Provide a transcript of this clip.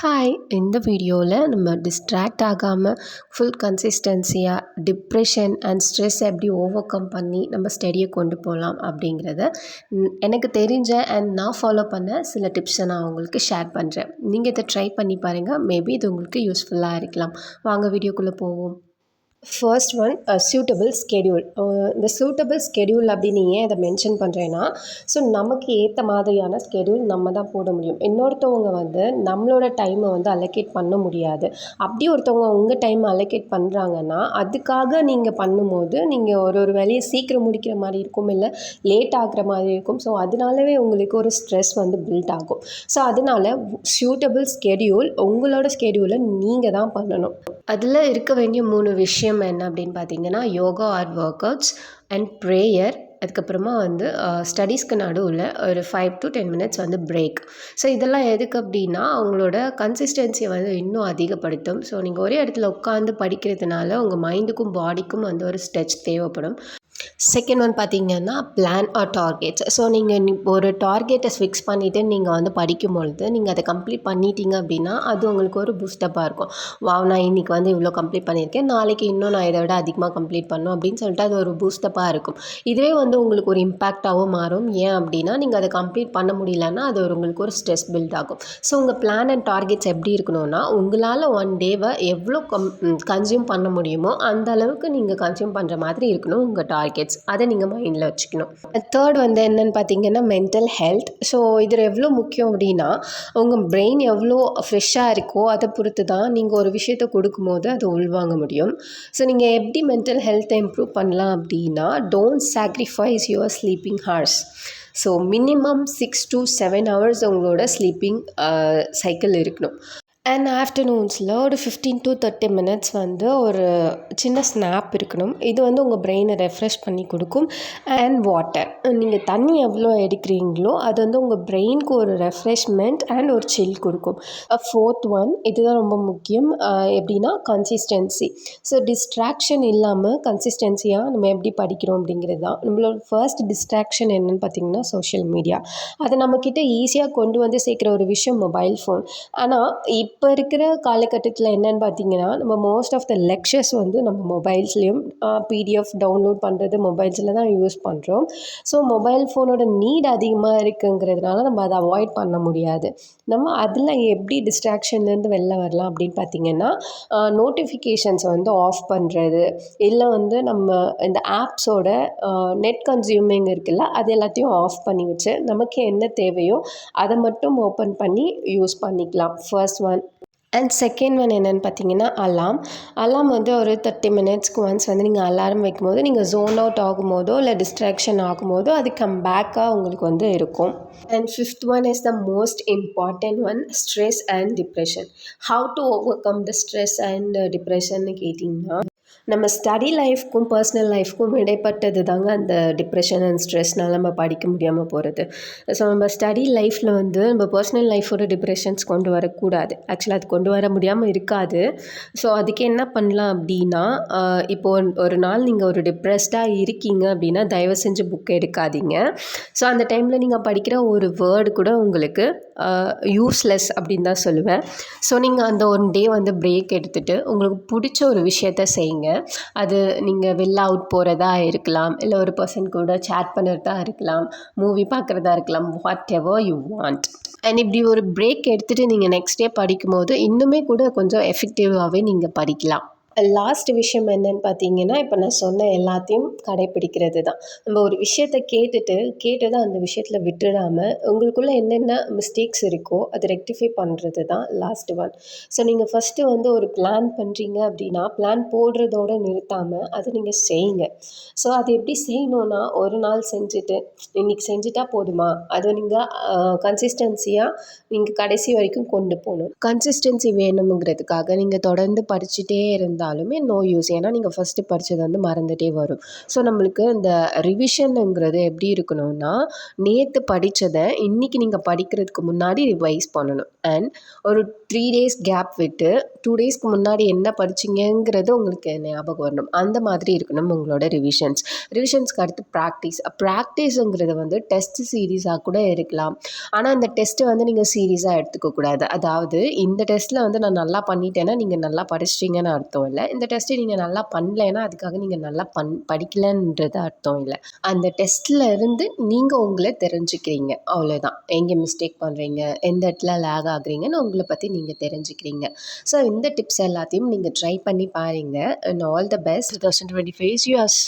Hi! இந்த வீடியோவில் நம்ம டிஸ்ட்ராக்ட் ஆகாமல் ஃபுல் கன்சிஸ்டன்சியாக டிப்ரெஷன் அண்ட் ஸ்ட்ரெஸ் எப்படி ஓவர் கம் பண்ணி நம்ம ஸ்டடியை கொண்டு போகலாம் அப்படிங்கிறத எனக்கு தெரிஞ்ச அண்ட் நான் ஃபாலோ பண்ண சில டிப்ஸை நான் உங்களுக்கு ஷேர் பண்ணுறேன். நீங்கள் இதை ட்ரை பண்ணி பாருங்கள். மேபி இது உங்களுக்கு யூஸ்ஃபுல்லாக இருக்கலாம். வாங்க வீடியோக்குள்ளே போவோம். First one suitable schedule. இந்த சூட்டபிள் ஸ்கெடியூல் அப்படின்னு ஏன் இதை மென்ஷன் பண்ணுறேன்னா, ஸோ நமக்கு ஏற்ற மாதிரியான ஸ்கெடியூல் நம்ம தான் போட முடியும். இன்னொருத்தவங்க நம்மளோட டைமை அலோகேட் பண்ண முடியாது. அப்படி ஒருத்தவங்க உங்கள் டைமை அலோகேட் பண்ணுறாங்கன்னா, அதுக்காக நீங்கள் பண்ணும்போது நீங்கள் ஒரு வேலையை சீக்கிரம் முடிக்கிற மாதிரி இருக்கும், இல்லை லேட் ஆகுற மாதிரி இருக்கும். ஸோ அதனாலவே உங்களுக்கு ஒரு ஸ்ட்ரெஸ் பில்ட் ஆகும். ஸோ அதனால் சூட்டபிள் ஸ்கெடியூல் உங்களோட ஸ்கெடியூலை நீங்கள் தான் பண்ணணும். அதில் இருக்க வேண்டிய 3 விஷயம் என்ன அப்படின்னு பார்த்தீங்கன்னா, yoga or workouts and prayer. அதுக்கப்புறமா ஸ்டடீஸ்க்கு நடுவில் ஒரு 5 to 10 மினிட்ஸ் பிரேக். ஸோ இதெல்லாம் எதுக்கு அப்படின்னா, அவங்களோட கன்சிஸ்டன்சியை இன்னும் அதிகப்படுத்தும். ஸோ நீங்கள் ஒரே இடத்துல உட்காந்து படிக்கிறதுனால உங்கள் மைண்டுக்கும் பாடிக்கும் ஒரு ஸ்ட்ரெச் தேவைப்படும். செகண்ட் ஒன் பார்த்தீங்கன்னா, பிளான் ஆர் டார்கெட்ஸ். ஸோ நீங்கள் ஒரு டார்கெட்டை ஃபிக்ஸ் பண்ணிவிட்டு நீங்கள் படிக்கும்பொழுது நீங்கள் அதை கம்ப்ளீட் பண்ணிட்டீங்க அப்படின்னா, அது உங்களுக்கு ஒரு பூஸ்டப்பாக இருக்கும். நான் இன்றைக்கி இவ்வளோ கம்ப்ளீட் பண்ணியிருக்கேன், நாளைக்கு இன்னும் நான் இதை விட அதிகமாக கம்ப்ளீட் பண்ணணும் அப்படின்னு சொல்லிட்டு அது ஒரு பூஸ்டப்பாக இருக்கும். இதுவே உங்களுக்கு ஒரு இம்பேக்டாகவும் மாறும். ஏன் அப்படின்னா, நீங்கள் அதை கம்ப்ளீட் பண்ண முடியலன்னா அது உங்களுக்கு ஒரு ஸ்ட்ரெஸ் பில்ட் ஆகும். ஸோ உங்கள் பிளான் அண்ட் டார்கெட்ஸ் எப்படி இருக்கணும்னா, உங்களால் ஒன் டேவை எவ்வளோ கன்சியூம் பண்ண முடியுமோ அந்த அளவுக்கு நீங்கள் கன்சியூம் பண்ணுற மாதிரி இருக்கணும் உங்கள் டார்கெட்ஸ். அதை நீங்கள் மைண்டில் வச்சுக்கணும். தேர்ட் என்னென்னு பார்த்தீங்கன்னா, மென்டல் ஹெல்த். ஸோ இதில் எவ்வளோ முக்கியம் அப்படின்னா, உங்கள் பிரெயின் எவ்வளோ ஃப்ரெஷ்ஷாக இருக்கோ அதை பொறுத்து தான் நீங்கள் ஒரு விஷயத்தை கொடுக்கும்போது அதை உள்வாங்க முடியும். ஸோ நீங்கள் எப்படி மென்டல் ஹெல்த்தை இம்ப்ரூவ் பண்ணலாம் அப்படின்னா, don't sacrifice your sleeping hours. So minimum 6 to 7 hours உங்களோட ஸ்லீப்பிங் சைக்கிள் இருக்கணும். அண்ட் ஆஃப்டர்நூன்ஸில் ஒரு 15 to 30 மினிட்ஸ் ஒரு சின்ன ஸ்னாப் இருக்கணும். இது உங்கள் பிரெயினை ரெஃப்ரெஷ் பண்ணி கொடுக்கும். அண்ட் வாட்டர், நீங்கள் தண்ணி எவ்வளோ எடுக்கிறீங்களோ அது உங்கள் பிரெயினுக்கு ஒரு ரெஃப்ரெஷ்மெண்ட் அண்ட் ஒரு சில் கொடுக்கும். ஃபோர்த் ஒன், இதுதான் ரொம்ப முக்கியம். எப்படின்னா, கன்சிஸ்டன்சி. ஸோ டிஸ்ட்ராக்ஷன் இல்லாமல் கன்சிஸ்டன்சியாக நம்ம எப்படி படிக்கிறோம் அப்படிங்கிறது தான். நம்மளோட ஃபர்ஸ்ட் டிஸ்ட்ராக்ஷன் என்னென்னு பார்த்தீங்கன்னா, சோஷியல் மீடியா. அதை நம்மக்கிட்ட ஈஸியாக கொண்டு சேர்க்குற ஒரு விஷயம் மொபைல் ஃபோன். ஆனால் இப்போ இருக்கிற காலகட்டத்தில் என்னென்னு பார்த்தீங்கன்னா, நம்ம மோஸ்ட் ஆஃப் த லெக்சர்ஸ் நம்ம மொபைல்ஸ்லேயும் பிடிஎஃப் டவுன்லோட் பண்ணுறது மொபைல்ஸில் தான் யூஸ் பண்ணுறோம். ஸோ மொபைல் ஃபோனோட நீட் அதிகமாக இருக்குங்கிறதுனால நம்ம அதை அவாய்ட் பண்ண முடியாது. நம்ம அதில் எப்படி டிஸ்ட்ராக்ஷன்லேருந்து வெளில வரலாம் அப்படின்னு பார்த்தீங்கன்னா, நோட்டிஃபிகேஷன்ஸ் ஆஃப் பண்ணுறது, இல்லை நம்ம இந்த ஆப்ஸோட நெட் கன்சியூமிங் இருக்குல்ல, அது எல்லாத்தையும் ஆஃப் பண்ணி வச்சு நமக்கு என்ன தேவையோ அதை மட்டும் ஓப்பன் பண்ணி யூஸ் பண்ணிக்கலாம். First one. And second one என்னென்னு பார்த்தீங்கன்னா, அலாம் ஒரு 30 மினிட்ஸ்க்கு ஒன்ஸ் நீங்கள் அலாரம் வைக்கும்போது நீங்கள் ஜோன் அவுட் ஆகும்போதோ இல்லை டிஸ்ட்ராக்ஷன் ஆகும்போதோ அது கம் பேக்காக உங்களுக்கு இருக்கும். And fifth one is the most important one, stress and depression. How to overcome the stress and டிப்ரெஷன்னு கேட்டிங்கன்னா, நம்ம ஸ்டடி லைஃப்க்கும் பர்சனல் லைஃப்க்கும் இடைப்பட்டது தாங்க அந்த டிப்ரெஷன் அண்ட் ஸ்ட்ரெஸ்னால் நம்ம படிக்க முடியாமல் போகிறது. ஸோ நம்ம ஸ்டடி லைஃப்பில் நம்ம பர்சனல் லைஃபோட டிப்ரெஷன்ஸ் கொண்டு வரக்கூடாது. ஆக்சுவலாக அது கொண்டு வர முடியாமல் இருக்காது. ஸோ அதுக்கு என்ன பண்ணலாம் அப்படின்னா, இப்போது ஒரு நாள் நீங்கள் ஒரு டிப்ரெஸ்டாக இருக்கீங்க அப்படின்னா தயவு செஞ்சு புக் எடுக்காதீங்க. ஸோ அந்த டைமில் நீங்கள் படிக்கிற ஒரு வேர்டு கூட உங்களுக்கு யூஸ்லெஸ் அப்படின்னு தான் சொல்லுவேன். ஸோ நீங்கள் அந்த ஒன் டே பிரேக் எடுத்துகிட்டு உங்களுக்கு பிடிச்ச ஒரு விஷயத்த செய்யுங்க. அது நீங்கள் வெளில அவுட் போகிறதா இருக்கலாம், இல்லை ஒரு பர்சன் கூட சேட் பண்ணுறதா இருக்கலாம், மூவி பார்க்குறதா இருக்கலாம், what ever you want. And இப்படி ஒரு பிரேக் எடுத்துகிட்டு நீங்கள் நெக்ஸ்ட் டே படிக்கும்போது இன்னுமே கூட கொஞ்சம் எஃபெக்டிவாகவே நீங்கள் படிக்கலாம். லாஸ்ட் விஷயம் என்னென்னு பார்த்தீங்கன்னா, இப்போ நான் சொன்ன எல்லாத்தையும் கடைப்பிடிக்கிறது தான். நம்ம ஒரு விஷயத்தை கேட்டதை அந்த விஷயத்தில் விட்டுடாமல் உங்களுக்குள்ளே என்னென்ன மிஸ்டேக்ஸ் இருக்கோ அதை ரெக்டிஃபை பண்ணுறது தான் லாஸ்ட் ஒன். ஸோ நீங்கள் ஃபஸ்ட்டு ஒரு பிளான் பண்ணுறீங்க அப்படின்னா, பிளான் போடுறதோடு நிறுத்தாமல் அதை நீங்கள் செய்யுங்க. ஸோ அது எப்படி செய்யணுன்னா, ஒரு நாள் செஞ்சுட்டு இன்றைக்கி செஞ்சுட்டா போதுமா, அதை நீங்கள் கன்சிஸ்டன்சியாக நீங்கள் கடைசி வரைக்கும் கொண்டு போகணும். கன்சிஸ்டன்சி வேணுங்கிறதுக்காக நீங்கள் தொடர்ந்து படிச்சுட்டே இருந்தால் படித்தாலுமே நோ யூஸ். ஏன்னா நீங்கள் ஃபஸ்ட்டு படித்தது வந்து மறந்துகிட்டே வரும். ஸோ நம்மளுக்கு இந்த ரிவிஷனுங்கிறது எப்படி இருக்கணும்னா, நேற்று படித்ததை இன்றைக்கி நீங்கள் படிக்கிறதுக்கு முன்னாடி ரிவைஸ் பண்ணணும். அண்ட் ஒரு 3 டேஸ் கேப் விட்டு 2 டேஸ்க்கு முன்னாடி என்ன படிச்சீங்கங்கிறது உங்களுக்கு ஞாபகம் வரணும். அந்த மாதிரி இருக்கணும் உங்களோட ரிவிஷன்ஸ்க்கு அடுத்து ப்ராக்டிஸுங்கிறது வந்து டெஸ்ட் சீரீஸாக கூட இருக்கலாம். ஆனால் இந்த டெஸ்ட்டு வந்து நீங்கள் சீரியஸாக எடுத்துக்கக்கூடாது. அதாவது இந்த டெஸ்ட்டில் வந்து நான் நல்லா பண்ணிட்டேன்னா நீங்கள் நல்லா படிச்சிட்டிங்கன்னு அர்த்தம் இல்லை. இந்த டெஸ்ட்டு நீங்கள் நல்லா பண்ணலைன்னா அதுக்காக நீங்கள் நல்லா படிக்கலன்றது அர்த்தம் இல்லை. அந்த டெஸ்ட்டில் இருந்து நீங்கள் உங்களை தெரிஞ்சுக்கிறீங்க, அவ்வளோதான். எங்கே மிஸ்டேக் பண்ணுறீங்க, எந்த இடத்துல லேக் ஆகுறீங்கன்னு உங்களை பற்றி நீங்கள் தெரிஞ்சுக்கிறீங்க. ஸோ இந்த டிப்ஸ் எல்லாத்தையும் நீங்கள் ட்ரை பண்ணி பாருங்க. And all the best. 2025 is yours.